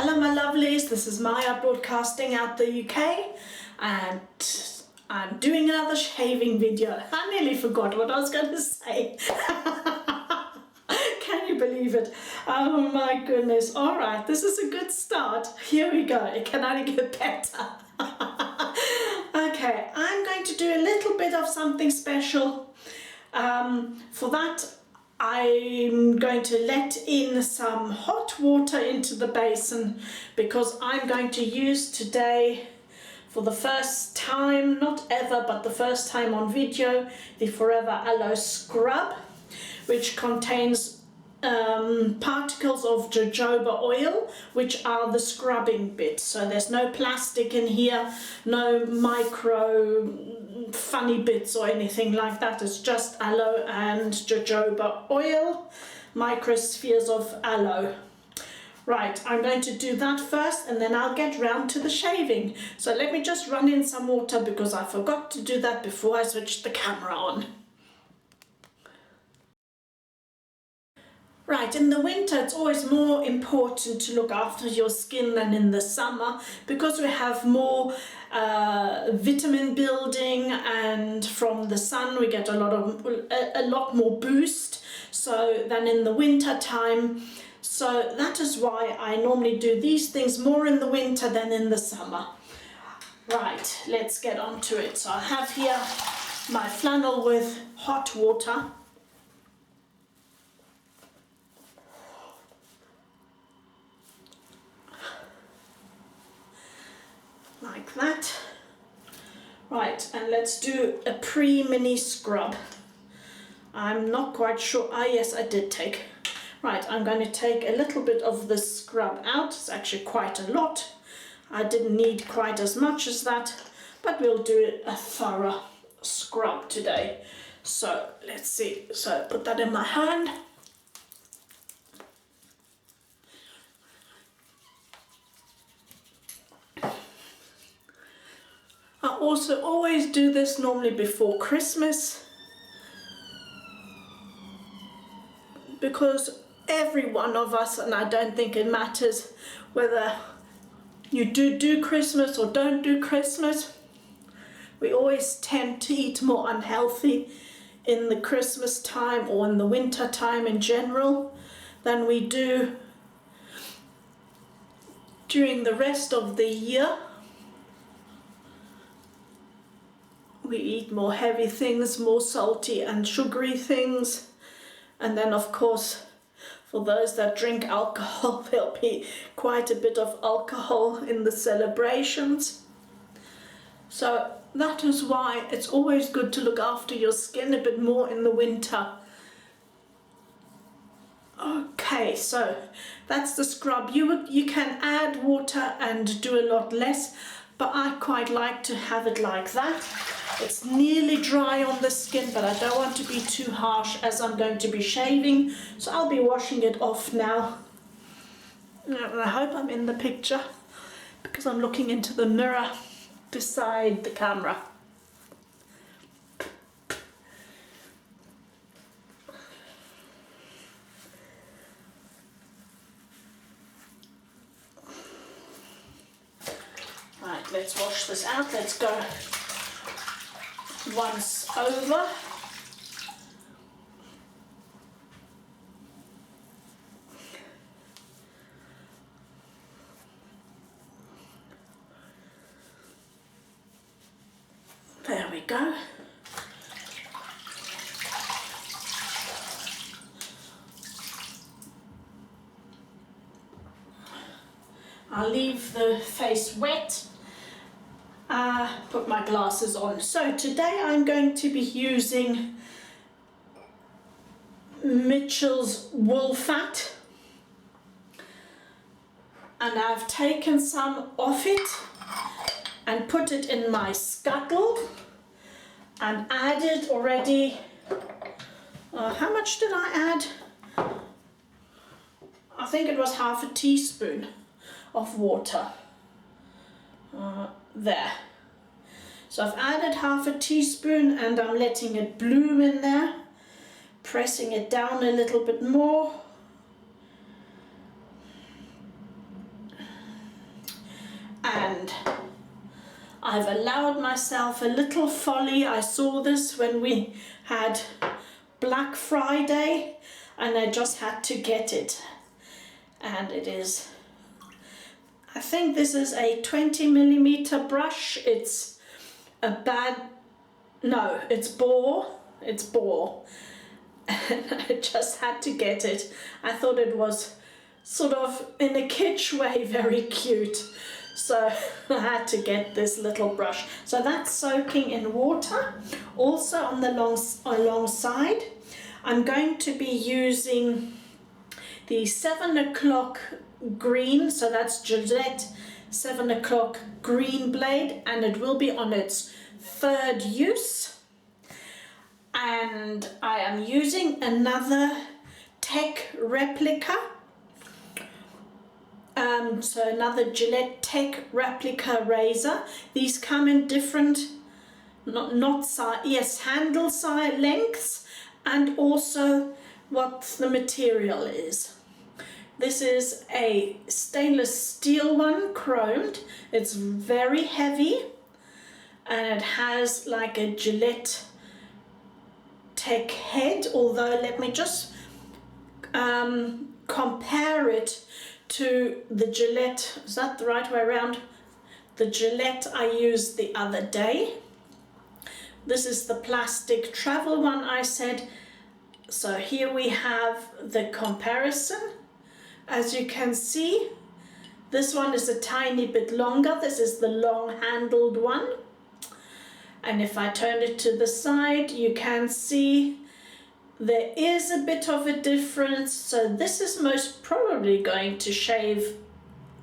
Hello my lovelies, this is Maya broadcasting out the UK and I'm doing another shaving video. I nearly forgot what I was going to say. Can you believe it? Oh my goodness. Alright, this is a good start. Here we go. It can only get better. Okay, I'm going to do a little bit of something special. For that I'm going to let in some hot water into the basin because I'm going to use today, for the first time, not ever, but the first time on video, the Forever Aloe Scrub, which contains particles of jojoba oil, which are the scrubbing bits. So there's no plastic in here, no micro funny bits or anything like that. It's just aloe and jojoba oil, microspheres of aloe. Right, I'm going to do that first and then I'll get round to the shaving. So let me just run in some water because I forgot to do that before I switched the camera on. Right, in the winter it's always more important to look after your skin than in the summer because we have more vitamin building, and from the sun we get a lot more boost than in the winter time. So that is why I normally do these things more in the winter than in the summer. Right, let's get on to it. So I have here my flannel with hot water. Like that. Right, and let's do a pre-mini scrub. I'm not quite sure. Ah, yes, I did take. Right, I'm going to take a little bit of the scrub out. It's actually quite a lot. I didn't need quite as much as that, but we'll do a thorough scrub today. So let's see. So put that in my hand. I also always do this normally before Christmas because every one of us, and I don't think it matters whether you do Christmas or don't do Christmas, we always tend to eat more unhealthy in the Christmas time or in the winter time in general than we do during the rest of the year. We eat more heavy things, more salty and sugary things. And then of course, for those that drink alcohol, there'll be quite a bit of alcohol in the celebrations. So that is why it's always good to look after your skin a bit more in the winter. Okay, so that's the scrub. You can add water and do a lot less, but I quite like to have it like that. It's nearly dry on the skin, but I don't want to be too harsh as I'm going to be shaving, so I'll be washing it off now. And I hope I'm in the picture because I'm looking into the mirror beside the camera. Right, let's wash this out. Let's go once over. There we go. I'll leave the face wet. Put my glasses on. So today I'm going to be using Mitchell's wool fat, and I've taken some off it and put it in my scuttle and added already, how much did I add? I think it was half a teaspoon of water. There. So I've added half a teaspoon and I'm letting it bloom in there, pressing it down a little bit more. I've allowed myself a little folly. I saw this when we had Black Friday and I just had to get it. And it is, I think this is a 20mm brush. It's a it's Boar. It's Boar. And I just had to get it. I thought it was sort of, in a kitsch way, very cute. So I had to get this little brush. So that's soaking in water. Also on the long side, I'm going to be using the 7 o'clock green. So that's Gillette 7 o'clock green blade, and it will be on its 3rd use. And I am using another Tech Replica. So another Gillette Tech Replica razor. These come in different, handle size lengths, and also what the material is. This is a stainless steel one, chromed. It's very heavy, and it has like a Gillette Tech head, although let me just compare it to the Gillette, is that the right way around? The Gillette I used the other day. This is the plastic travel one I said. So here we have the comparison. As you can see, this one is a tiny bit longer. This is the long handled one. And if I turn it to the side, you can see there is a bit of a difference. So this is most probably going to shave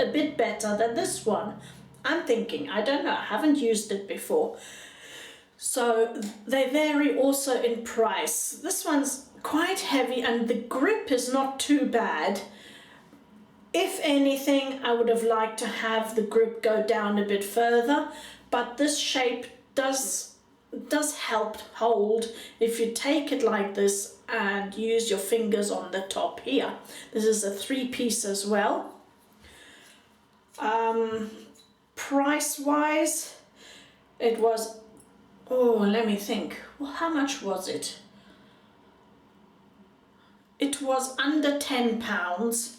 a bit better than this one. I'm thinking, I don't know, I haven't used it before. So they vary also in price. This one's quite heavy and the grip is not too bad. If anything, I would have liked to have the grip go down a bit further, but this shape does help hold if you take it like this and use your fingers on the top here. This is a 3-piece as well. Price wise, it was, let me think, well, how much was it? It was under £10.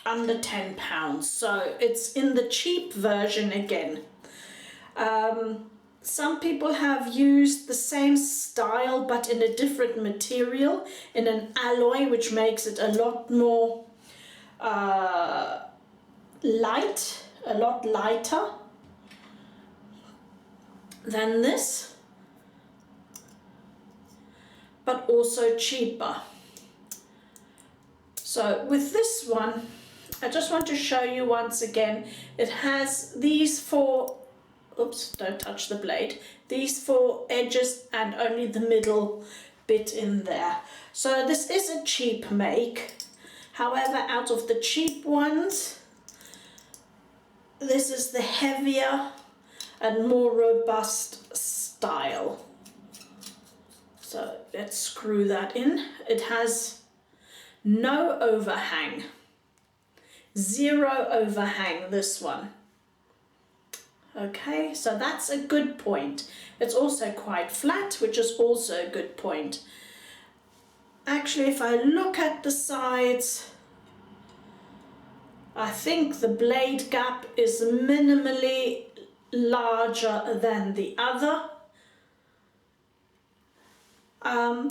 Under £10, so it's in the cheap version again. Some people have used the same style but in a different material, in an alloy, which makes it a lot more light, a lot lighter than this, but also cheaper. So with this one, I just want to show you once again, it has these 4, oops, don't touch the blade, these 4 edges and only the middle bit in there. So this is a cheap make. However, out of the cheap ones, this is the heavier and more robust style. So let's screw that in. It has no overhang. 0 overhang, this one. Okay, so that's a good point. It's also quite flat, which is also a good point. Actually, if I look at the sides, I think the blade gap is minimally larger than the other.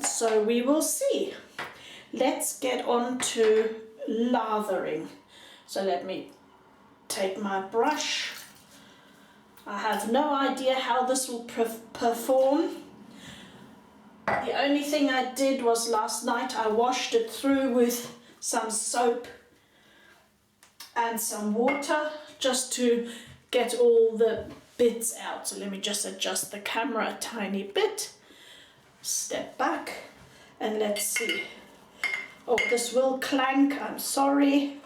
So we will see. Let's get on to lathering. So let me take my brush. I have no idea how this will perform. The only thing I did was last night I washed it through with some soap and some water just to get all the bits out. So let me just adjust the camera a tiny bit. Step back and let's see. Oh, this will clank, I'm sorry.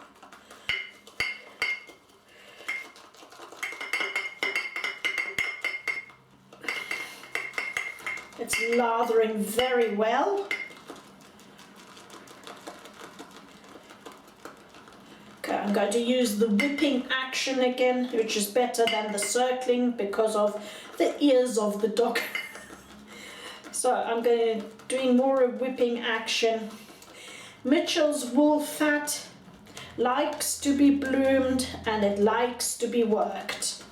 It's lathering very well. Okay, I'm going to use the whipping action again, which is better than the circling because of the ears of the dog. So I'm doing more of whipping action. Mitchell's wool fat likes to be bloomed and it likes to be worked.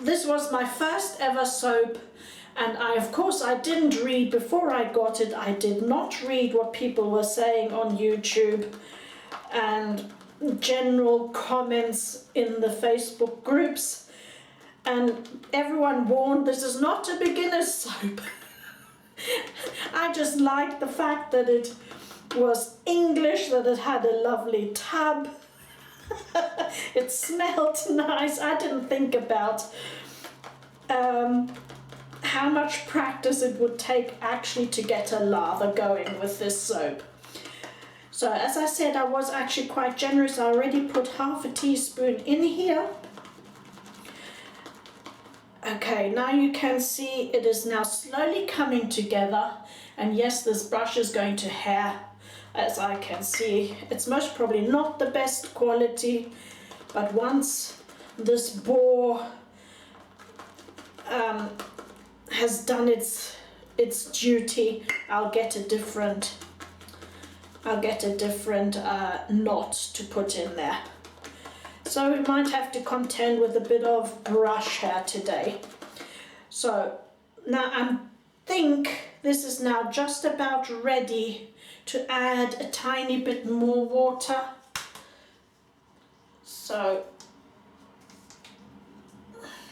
This was my first ever soap, and of course I didn't read before I got it. I did not read what people were saying on YouTube and general comments in the Facebook groups, and everyone warned this is not a beginner's soap. I just liked the fact that it was English, that it had a lovely tub. It smelled nice. I didn't think about how much practice it would take actually to get a lather going with this soap. So as I said, I was actually quite generous. I already put half a teaspoon in here. Okay, now you can see it is now slowly coming together, and yes, this brush is going to hair, as I can see. It's most probably not the best quality, but once this bore has done its duty, I'll get a different knot to put in there. So we might have to contend with a bit of brush hair today. So now I think this is now just about ready to add a tiny bit more water. So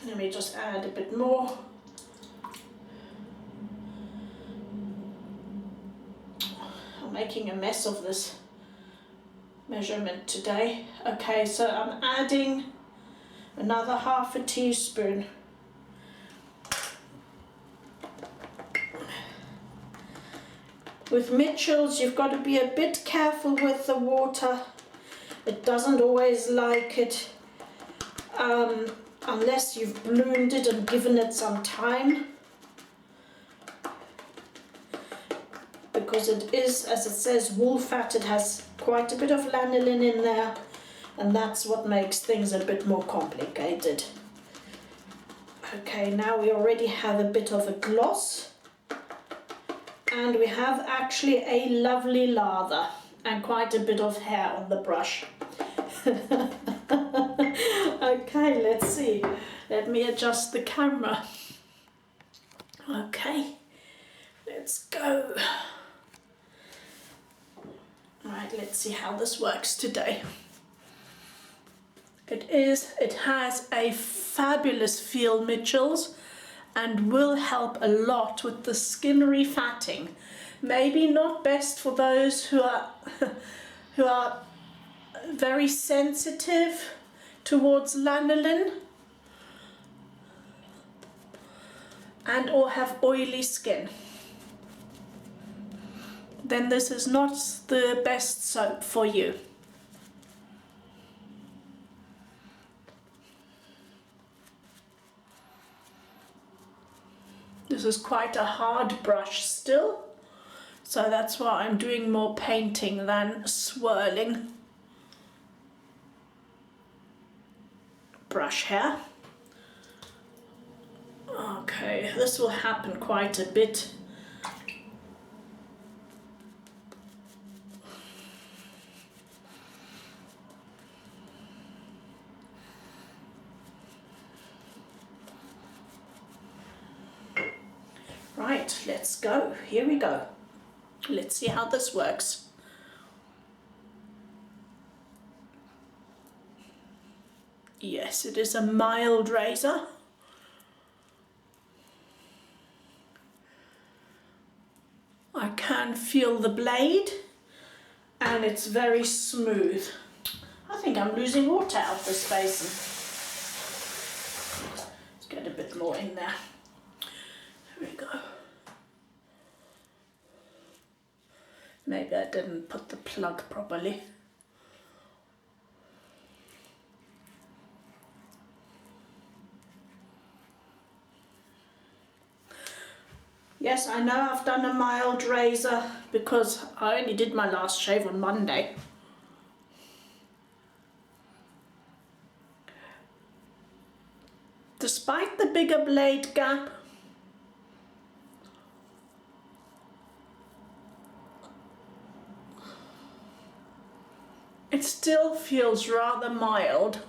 let me just add a bit more. I'm making a mess of this measurement today. Okay, so I'm adding another half a teaspoon. With Mitchell's, you've got to be a bit careful with the water. It doesn't always like it unless you've bloomed it and given it some time. Because it is, as it says, wool fat, it has quite a bit of lanolin in there, and that's what makes things a bit more complicated. Okay, now we already have a bit of a gloss, and we have actually a lovely lather and quite a bit of hair on the brush. Okay, let's see. Let me adjust the camera. Okay, let's go. Right, let's see how this works today. It has a fabulous feel, Mitchell's, and will help a lot with the skin refatting. Maybe not best for those who are very sensitive towards lanolin and or have oily skin. Then this is not the best soap for you. This is quite a hard brush still, so that's why I'm doing more painting than swirling brush hair. Okay, this will happen quite a bit. Right, let's go. Here we go. Let's see how this works. Yes, it is a mild razor. I can feel the blade and it's very smooth. I think I'm losing water out this basin. Let's get a bit more in there. There we go. Maybe I didn't put the plug properly. Yes, I know I've done a mild razor because I only did my last shave on Monday. Despite the bigger blade gap, it still feels rather mild.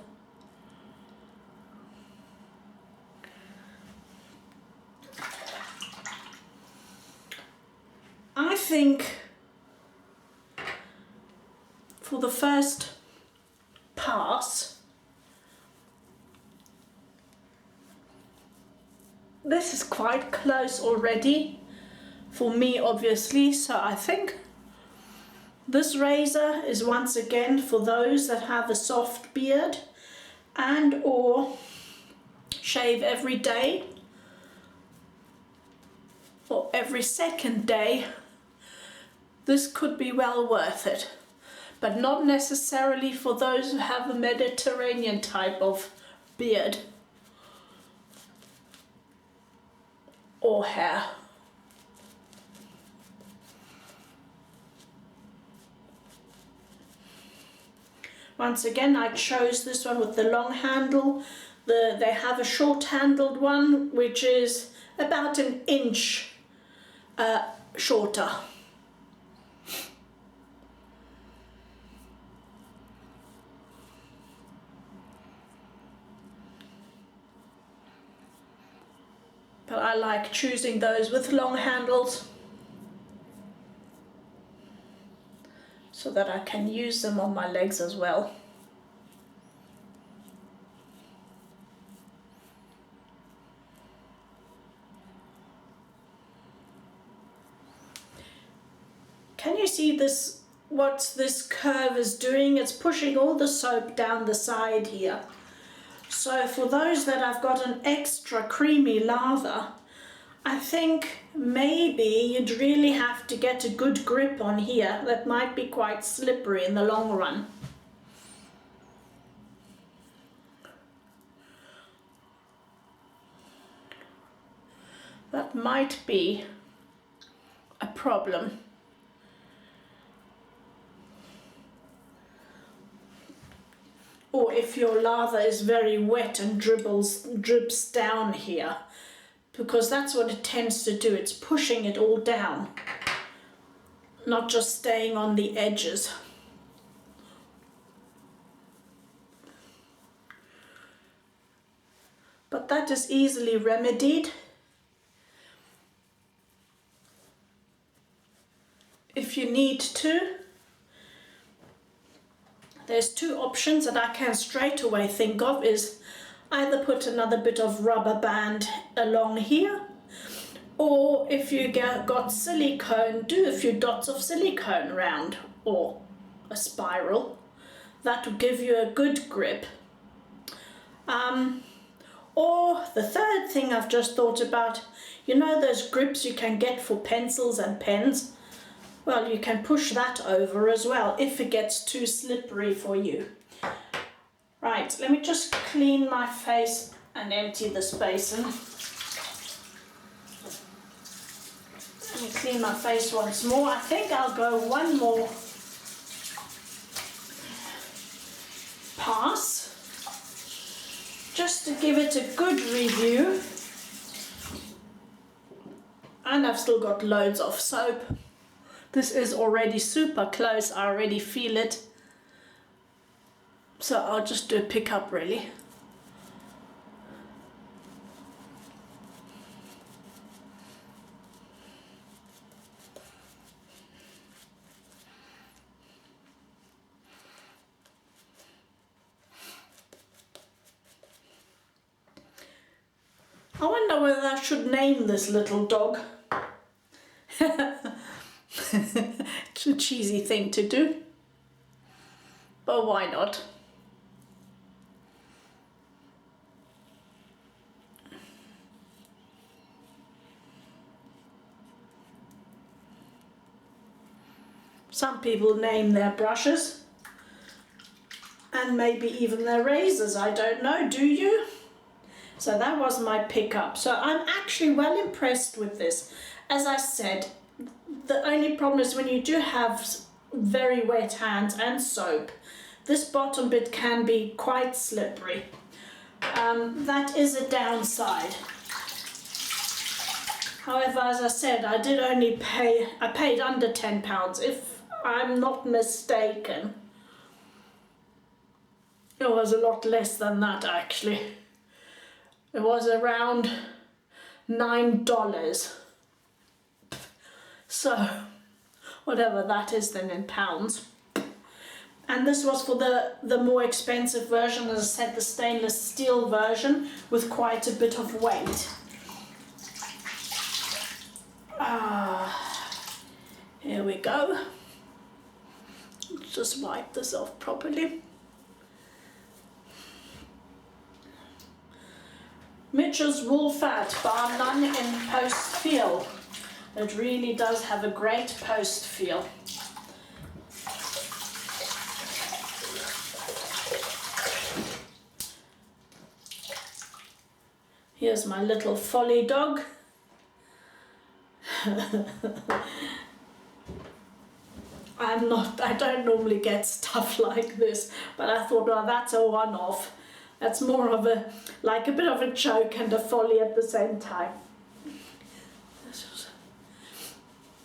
I think for the first pass, this is quite close already for me, obviously, so I think this razor is once again for those that have a soft beard and or shave every day or every second day. This could be well worth it, but not necessarily for those who have a Mediterranean type of beard or hair. Once again, I chose this one with the long handle. They have a short-handled one, which is about an inch shorter. But I like choosing those with long handles so that I can use them on my legs as well. Can you see this? What this curve is doing? It's pushing all the soap down the side here. So for those that have got an extra creamy lather, I think maybe you'd really have to get a good grip on here. That might be quite slippery in the long run. That might be a problem. Or if your lather is very wet and drips down here, because that's what it tends to do. It's pushing it all down, not just staying on the edges. But that is easily remedied if you need to. There's two options that I can straight away think of, is either put another bit of rubber band along here, or if you got silicone, do a few dots of silicone around, or a spiral. That will give you a good grip. Or the third thing I've just thought about, you know those grips you can get for pencils and pens? Well, you can push that over as well if it gets too slippery for you. Right, let me just clean my face and empty this basin. Let me clean my face once more. I think I'll go one more pass, just to give it a good review. And I've still got loads of soap. This is already super close, I already feel it. So I'll just do a pickup really. I wonder whether I should name this little dog. It's a cheesy thing to do, but why not? Some people name their brushes and maybe even their razors, I don't know, do you? So that was my pickup. So I'm actually well impressed with this. As I said, the only problem is when you do have very wet hands and soap, this bottom bit can be quite slippery. That is a downside. However, as I said, I paid under £10, if I'm not mistaken. It was a lot less than that actually. It was around $9. So, whatever that is then in pounds. And this was for the more expensive version, as I said, the stainless steel version with quite a bit of weight. Here we go. Just wipe this off properly. Mitchell's Wool Fat Bar None in Post Feel. It really does have a great post feel. Here's my little Folly dog. I don't normally get stuff like this, but I thought, well, that's a one-off. That's more of a bit of a joke and a folly at the same time. Let's just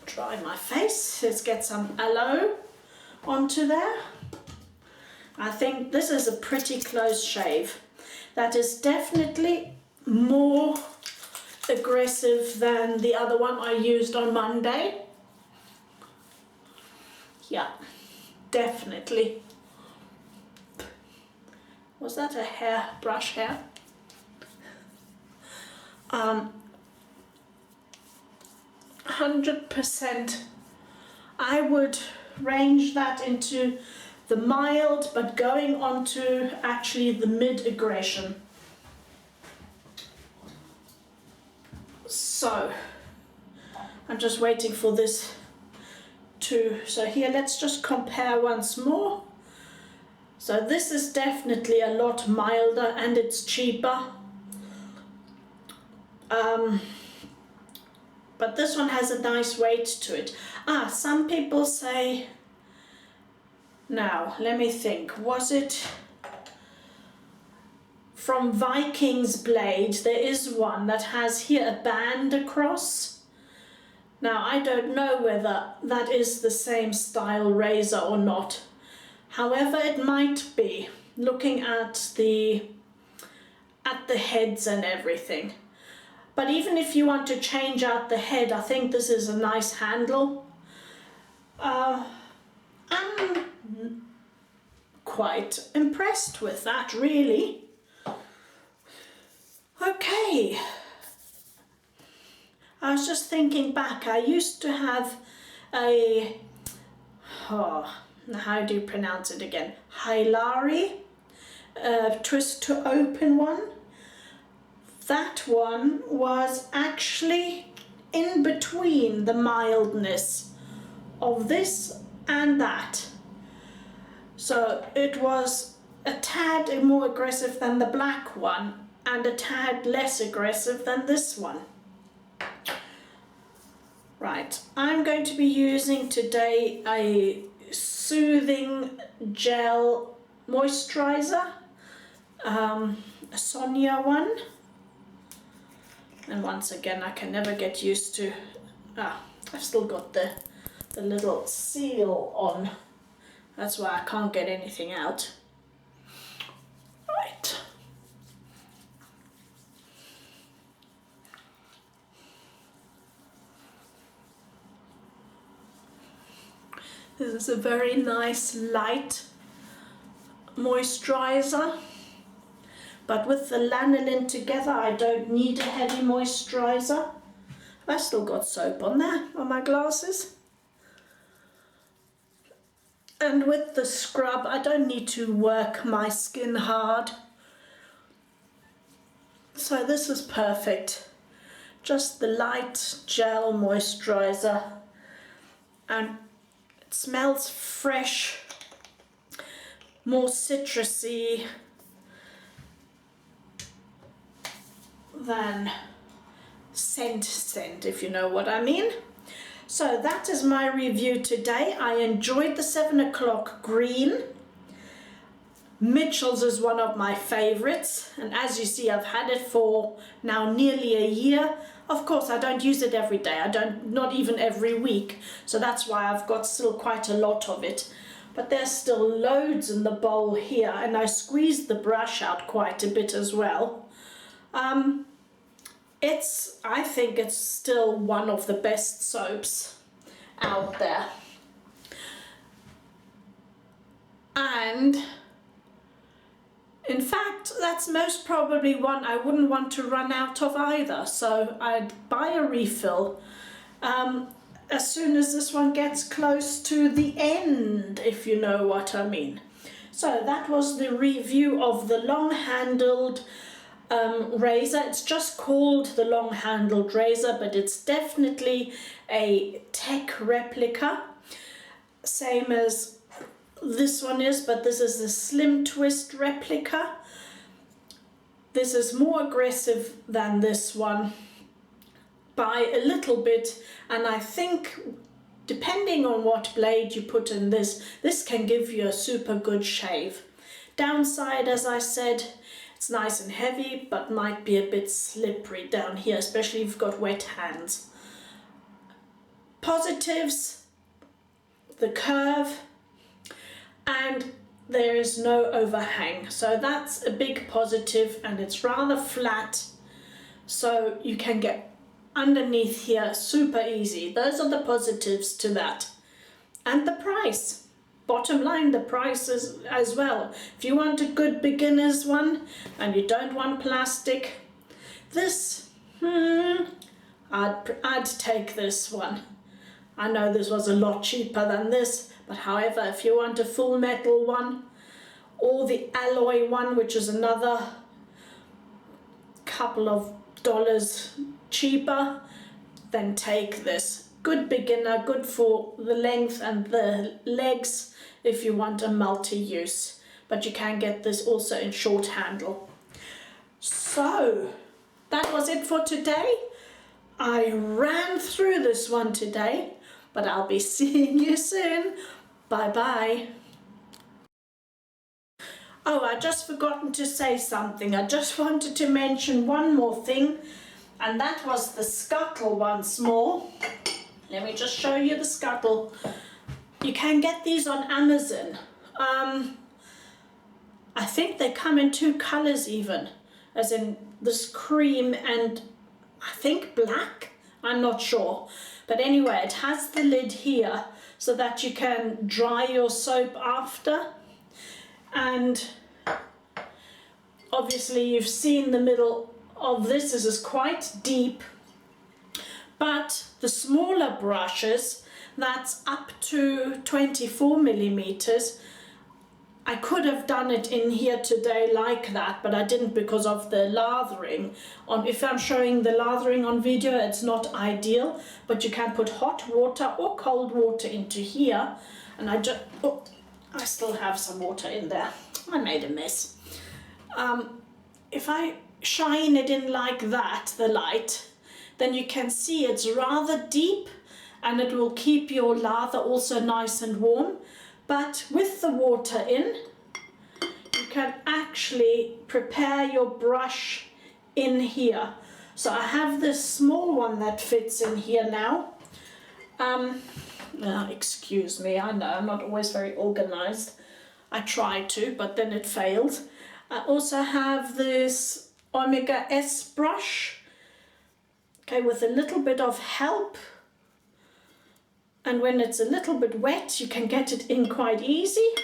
dry my face. Let's get some aloe onto there. I think this is a pretty close shave. That is definitely more aggressive than the other one I used on Monday. Yeah, definitely. Was that a hair, brush hair? 100%. I would range that into the mild, but going on to actually the mid-aggression. So, I'm just waiting for this so here, let's just compare once more. So this is definitely a lot milder and it's cheaper. But this one has a nice weight to it. Some people say, now let me think, was it from Viking's blade? There is one that has here a band across. Now, I don't know whether that is the same style razor or not. However, it might be, looking at the heads and everything. But even if you want to change out the head, I think this is a nice handle. I'm quite impressed with that, really. Okay. I was just thinking back, I used to have how do you pronounce it again? Hilari, twist to open one. That one was actually in between the mildness of this and that. So it was a tad more aggressive than the black one and a tad less aggressive than this one. Right, I'm going to be using today a soothing gel moisturizer, a Sonia one. And once again, I can never get used to, I've still got the little seal on. That's why I can't get anything out. Right. This is a very nice light moisturizer, but with the lanolin together I don't need a heavy moisturizer. I've still got soap on there on my glasses. And with the scrub I don't need to work my skin hard. So this is perfect. Just the light gel moisturizer, and it smells fresh, more citrusy than scent, if you know what I mean. So that is my review today. I enjoyed the 7 o'clock green. Mitchell's is one of my favorites, and as you see, I've had it for now nearly a year. Of course, I don't use it every day, not even every week, so that's why I've got still quite a lot of it. But there's still loads in the bowl here, and I squeezed the brush out quite a bit as well. I think it's still one of the best soaps out there. And in fact, that's most probably one I wouldn't want to run out of either, so I'd buy a refill as soon as this one gets close to the end, if you know what I mean. So that was the review of the long-handled razor. It's just called the long-handled razor, but it's definitely a Tech Replica, same as this one is, but this is the slim twist replica. This is more aggressive than this one by a little bit, and I think depending on what blade you put in this can give you a super good shave. Downside, as I said, it's nice and heavy, but might be a bit slippery down here, especially if you've got wet hands. Positives, the curve, and there is no overhang, so that's a big positive, and it's rather flat, so you can get underneath here super easy. Those are the positives to that. And the price, bottom line, the price is as well. If you want a good beginner's one and you don't want plastic, this I'd take this one. I know this was a lot cheaper than this, but however, if you want a full metal one or the alloy one, which is another couple of dollars cheaper, then take this. Good beginner, good for the length and the legs if you want a multi-use, but you can get this also in short handle. So that was it for today. I ran through this one today, but I'll be seeing you soon. Bye bye. Oh, I just forgotten to say something. I just wanted to mention one more thing, and that was the scuttle once more. Let me just show you the scuttle. You can get these on Amazon. I think they come in 2 colors even, as in this cream and I think black. I'm not sure. But anyway, it has the lid here so that you can dry your soap after. And obviously you've seen the middle of this. This is quite deep. But the smaller brushes, that's up to 24 millimeters. I could have done it in here today like that, but I didn't because of the lathering. If I'm showing the lathering on video, it's not ideal, but you can put hot water or cold water into here. And I still have some water in there. I made a mess. If I shine it in like that, the light, then you can see it's rather deep, and it will keep your lather also nice and warm. But with the water in, you can actually prepare your brush in here. So I have this small one that fits in here now. Excuse me, I know I'm not always very organized. I try to, but then it failed. I also have this Omega S brush, okay, with a little bit of help. And when it's a little bit wet, you can get it in quite easy.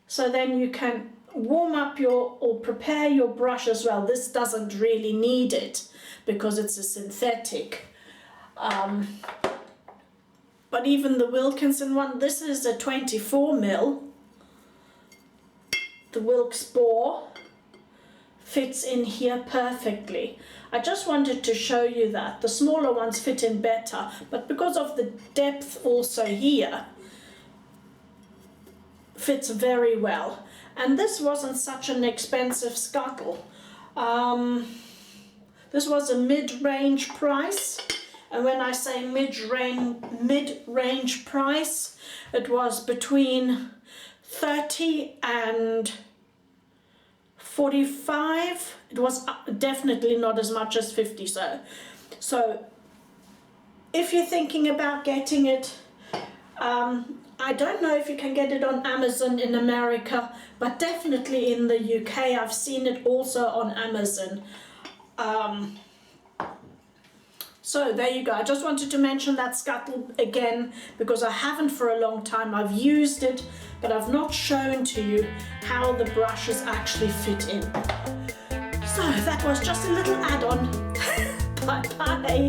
So then you can warm up or prepare your brush as well. This doesn't really need it because it's a synthetic. But even the Wilkinson one, this is a 24 mil. The Wilkes bore fits in here perfectly. I just wanted to show you that. The smaller ones fit in better, but because of the depth also here, fits very well. And this wasn't such an expensive scuttle. This was a mid-range price, and when I say mid-range price, it was between 30 and 45. It was definitely not as much as 50. So if you're thinking about getting it, I don't know if you can get it on Amazon in America, but definitely in the UK. I've seen it also on Amazon. So there you go. I just wanted to mention that scuttle again because I haven't for a long time. I've used it, but I've not shown to you how the brushes actually fit in. So that was just a little add-on. Bye-bye.